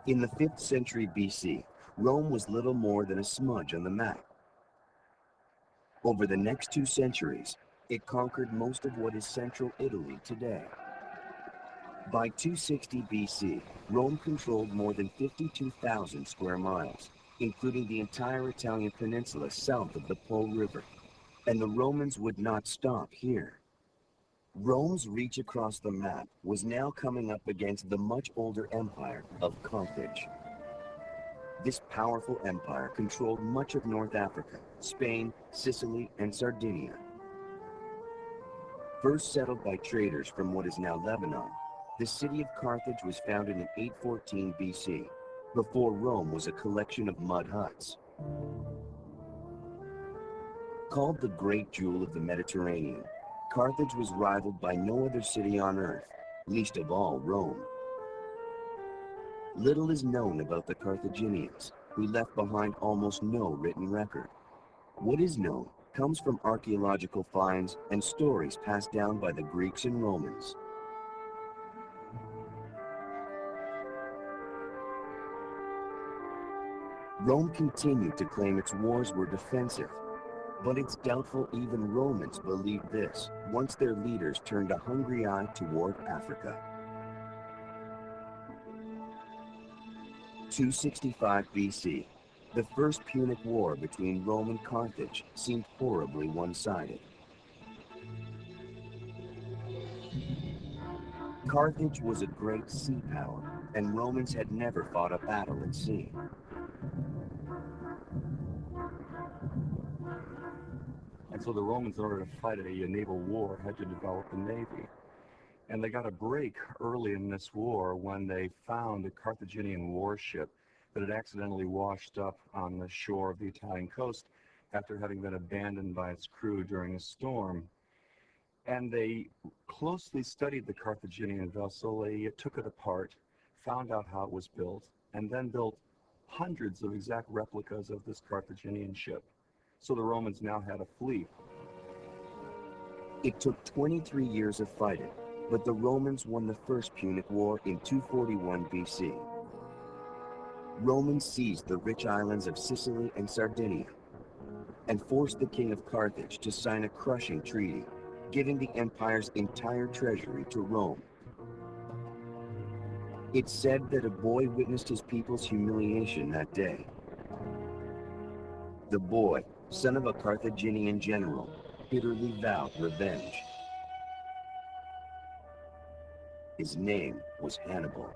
In the 5th century BC, Rome was little more than a smudge on the map. Over the next 2 centuries, it conquered most of what is central Italy today. By 260 BC, Rome controlled more than 52,000 square miles, including the entire Italian peninsula south of the Po River. And the Romans would not stop here. Rome's reach across the map was now coming up against the much older empire of Carthage. This powerful empire controlled much of North Africa, Spain, Sicily, and Sardinia. First settled by traders from what is now Lebanon, the city of Carthage was founded in 814 BC, before Rome was a collection of mud huts. Called the Great Jewel of the Mediterranean, Carthage was rivaled by no other city on earth, least of all Rome. Little is known about the Carthaginians, who left behind almost no written record. What is known comes from archaeological finds and stories passed down by the Greeks and Romans. Rome continued to claim its wars were defensive, but it's doubtful even Romans believed this once their leaders turned a hungry eye toward Africa. 265 BC, the First Punic War between Rome and Carthage seemed horribly one-sided. Carthage was a great sea power, and Romans had never fought a battle at sea. And so the Romans, in order to fight a naval war, had to develop a navy. And they got a break early in this war when they found a Carthaginian warship that had accidentally washed up on the shore of the Italian coast after having been abandoned by its crew during a storm. And they closely studied the Carthaginian vessel. They took it apart, found out how it was built, and then built hundreds of exact replicas of this Carthaginian ship. So the Romans now had a fleet. It took 23 years of fighting, but the Romans won the First Punic War in 241 BC. Romans seized the rich islands of Sicily and Sardinia and forced the king of Carthage to sign a crushing treaty, giving the empire's entire treasury to Rome. It's said that a boy witnessed his people's humiliation that day. The boy, son of a Carthaginian general, bitterly vowed revenge. His name was Hannibal.